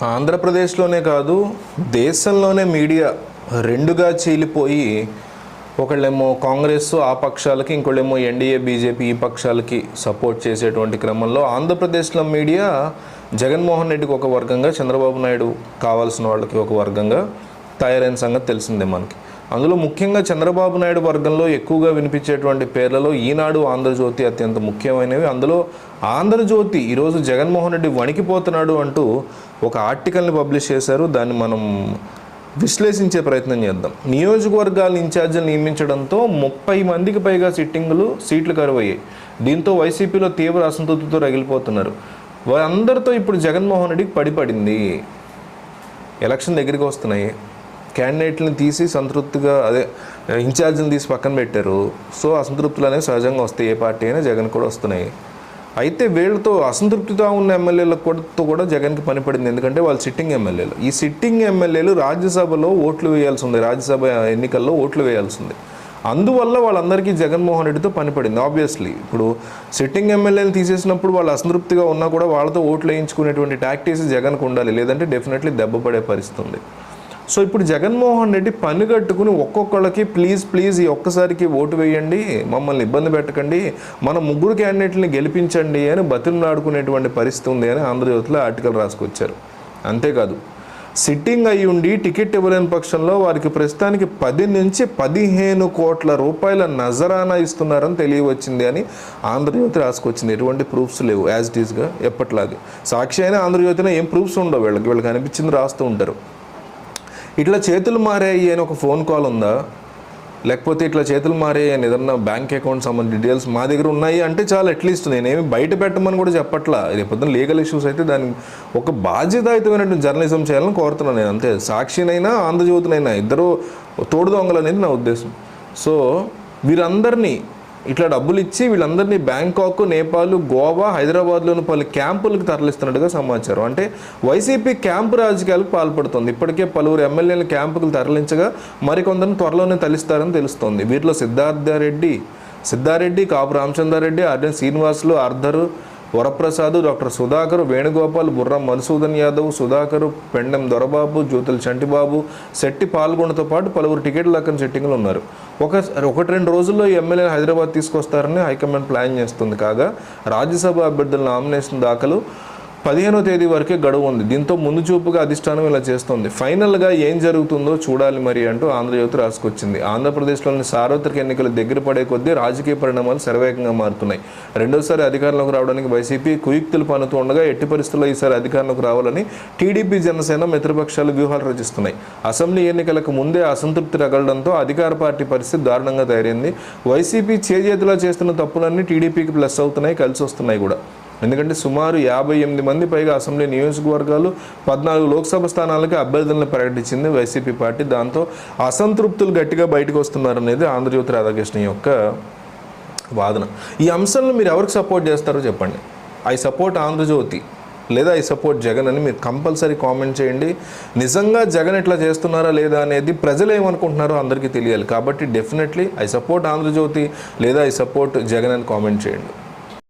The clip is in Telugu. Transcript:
ఆంధ్రప్రదేశ్లోనే కాదు, దేశంలోనే మీడియా రెండుగా చీలిపోయి ఒకళ్ళేమో కాంగ్రెస్ ఆ పక్షాలకి, ఇంకోళ్ళేమో ఎన్డీఏ బీజేపీ ఈ పక్షాలకి సపోర్ట్ చేసేటువంటి క్రమంలో ఆంధ్రప్రదేశ్లో మీడియా జగన్మోహన్ రెడ్డికి ఒక వర్గంగా, చంద్రబాబు నాయుడు కావాల్సిన వాళ్ళకి ఒక వర్గంగా తయారైన సంగతి తెలిసిందే మనకి. అందులో ముఖ్యంగా చంద్రబాబు నాయుడు వర్గంలో ఎక్కువగా వినిపించేటువంటి పేర్లలో ఈనాడు, ఆంధ్రజ్యోతి అత్యంత ముఖ్యమైనవి. అందులో ఆంధ్రజ్యోతి ఈరోజు జగన్మోహన్ రెడ్డి వణికిపోతున్నాడు అంటూ ఒక ఆర్టికల్ని పబ్లిష్ చేశారు. దాన్ని మనం విశ్లేషించే ప్రయత్నం చేద్దాం. నియోజకవర్గాల ఇన్ఛార్జీలు నియమించడంతో 30 మందికి పైగా సీట్లు కరువయ్యాయి. దీంతో వైసీపీలో తీవ్ర అసంతృప్తితో రగిలిపోతున్నారు. వారందరితో ఇప్పుడు జగన్మోహన్ రెడ్డికి పడింది. ఎలక్షన్ దగ్గరికి వస్తున్నాయి, క్యాండిడేట్లను తీసి సంతృప్తిగా ఇన్ఛార్జ్ని తీసి పక్కన పెట్టారు. సో అసంతృప్తులు అనేవి సహజంగా వస్తాయి, ఏ పార్టీ అయినా. జగన్ కూడా వస్తున్నాయి. అయితే వీళ్ళతో అసంతృప్తితో ఉన్న ఎమ్మెల్యేలతో కూడా జగన్కి పనిపడింది. ఎందుకంటే వాళ్ళు సిట్టింగ్ ఎమ్మెల్యేలు. ఈ సిట్టింగ్ ఎమ్మెల్యేలు రాజ్యసభలో ఓట్లు వేయాల్సి ఉంది, రాజ్యసభ ఎన్నికల్లో ఓట్లు వేయాల్సి ఉంది. అందువల్ల వాళ్ళందరికీ జగన్మోహన్ రెడ్డితో పనిపడింది. ఆబ్వియస్లీ ఇప్పుడు సిట్టింగ్ ఎమ్మెల్యేలు తీసేసినప్పుడు వాళ్ళు అసంతృప్తిగా ఉన్నా కూడా వాళ్ళతో ఓట్లు వేయించుకునేటువంటి టాక్టీస్ జగన్కు ఉండాలి, లేదంటే డెఫినెట్లీ దెబ్బపడే పరిస్థితి ఉంది. సో ఇప్పుడు జగన్మోహన్ రెడ్డి పని కట్టుకుని ఒక్కొక్కళ్ళకి ప్లీజ్ ఈ ఒక్కసారికి ఓటు వేయండి, మమ్మల్ని ఇబ్బంది పెట్టకండి, మన 3 క్యాండిడేట్లని గెలిపించండి అని బతిమలాడుకునేటువంటి పరిస్థితి ఉంది అని ఆంధ్రజ్యోతిలో ఆర్టికల్ రాసుకొచ్చారు. అంతేకాదు, సిట్టింగ్ అయి ఉండి టికెట్ ఇవ్వలేని పక్షంలో వారికి ప్రస్తుతానికి 10 నుంచి 15 కోట్ల రూపాయల నజరానా ఇస్తున్నారని తెలియవచ్చింది అని ఆంధ్రజ్యోతి రాసుకొచ్చింది. ఎటువంటి ప్రూఫ్స్ లేవు, యాజ్ ఇట్ ఈస్గా ఎప్పట్లాగే. సాక్షి అయినా ఆంధ్రజ్యోతిలో ఏం ప్రూఫ్స్ ఉండవు, వీళ్ళకి అనిపించింది రాస్తూ ఉంటారు. ఇట్లా చేతులు మారాయి అని ఒక ఫోన్ కాల్ ఉందా, లేకపోతే ఇట్లా చేతులు మారాయి అని ఏదన్నా బ్యాంక్ అకౌంట్ సంబంధించిన డీటెయిల్స్ మా దగ్గర ఉన్నాయి అంటే చాలా అట్లీస్ట్ నేనేమి బయట పెట్టమని కూడా చెప్పట్లా. రేపొద్దున లీగల్ ఇష్యూస్ అయితే దానికి ఒక బాధ్యతాయుతమైనటువంటి జర్నలిజం చేయాలని కోరుతున్నాను నేను, అంతే. సాక్షినైనా ఆంధ్రజ్యోతినైనా ఇద్దరు తోడు దొంగలు అనేది నా ఉద్దేశం. సో వీరందరినీ ఇట్లా డబ్బులు ఇచ్చి వీళ్ళందరినీ బ్యాంకాక్, నేపాల్, గోవా, హైదరాబాద్లోని పలు క్యాంపులకు తరలిస్తున్నట్టుగా సమాచారం. అంటే వైసీపీ క్యాంపు రాజకీయాలకు పాల్పడుతుంది. ఇప్పటికే పలువురు ఎమ్మెల్యేలు క్యాంపుకు తరలించగా మరికొందరిని త్వరలోనే తరలిస్తారని తెలుస్తోంది. వీరిలో Siddareddy, Kapu Ramachandrareddy, RN Srinivasulu, Arthur Varaprasad, doctor Sudhakar, Venugopal, Burram Madhusudan Yadav, Sudhakar, Pendem Dorababu, Jyothula Chantibabu, Shetty పాల్గొనతో పాటు పలువురు టికెట్లు దక్కని సెట్టింగ్లు ఉన్నారు. 1-2 రోజుల్లో ఈ ఎమ్మెల్యేలు హైదరాబాద్ తీసుకొస్తారని హైకమాండ్ ప్లాన్ చేస్తుంది. కాగా రాజ్యసభ అభ్యర్థుల నామినేషన్ దాఖలు 15వ తేదీ వరకే గడువు ఉంది. దీంతో ముందు చూపుగా అధిష్టానం ఇలా చేస్తోంది. ఫైనల్గా ఏం జరుగుతుందో చూడాలి మరి అంటూ ఆంధ్రజ్యోతి రాసుకొచ్చింది. ఆంధ్రప్రదేశ్లోని సార్వత్రిక ఎన్నికలు దగ్గర పడే కొద్దీ రాజకీయ పరిణామాలు శరవేగంగా మారుతున్నాయి. రెండోసారి అధికారంలోకి రావడానికి వైసీపీ కుయుక్తులు పన్నుతూ ఉండగా ఎట్టి పరిస్థితుల్లో ఈసారి అధికారంలోకి రావాలని టీడీపీ, జనసేన మిత్రపక్షాలు వ్యూహాలు రచిస్తున్నాయి. అసెంబ్లీ ఎన్నికలకు ముందే అసంతృప్తి రగలడంతో అధికార పార్టీ పరిస్థితి దారుణంగా తయారైంది. వైసీపీ చేజేతులా చేస్తున్న తప్పులన్నీ టీడీపీకి ప్లస్ అవుతున్నాయి, కలిసి వస్తున్నాయి కూడా. ఎందుకంటే సుమారు 58 మంది పైగా అసెంబ్లీ నియోజకవర్గాలు, 14 లోక్సభ స్థానాలకి అభ్యర్థులను ప్రకటించింది వైసీపీ పార్టీ. దాంతో అసంతృప్తులు గట్టిగా బయటకు వస్తున్నారనేది ఆంధ్రజ్యోతి రాధాకృష్ణ యొక్క వాదన. ఈ అంశాలను మీరు ఎవరికి సపోర్ట్ చేస్తారో చెప్పండి. ఐ సపోర్ట్ ఆంధ్రజ్యోతి లేదా ఐ సపోర్ట్ జగన్ అని మీరు కంపల్సరీ కామెంట్ చేయండి. నిజంగా జగన్ ఎట్లా చేస్తున్నారా లేదా అనేది ప్రజలు ఏమనుకుంటున్నారో అందరికీ తెలియాలి. కాబట్టి డెఫినెట్లీ ఐ సపోర్ట్ ఆంధ్రజ్యోతి లేదా ఐ సపోర్ట్ జగన్ అని కామెంట్ చేయండి.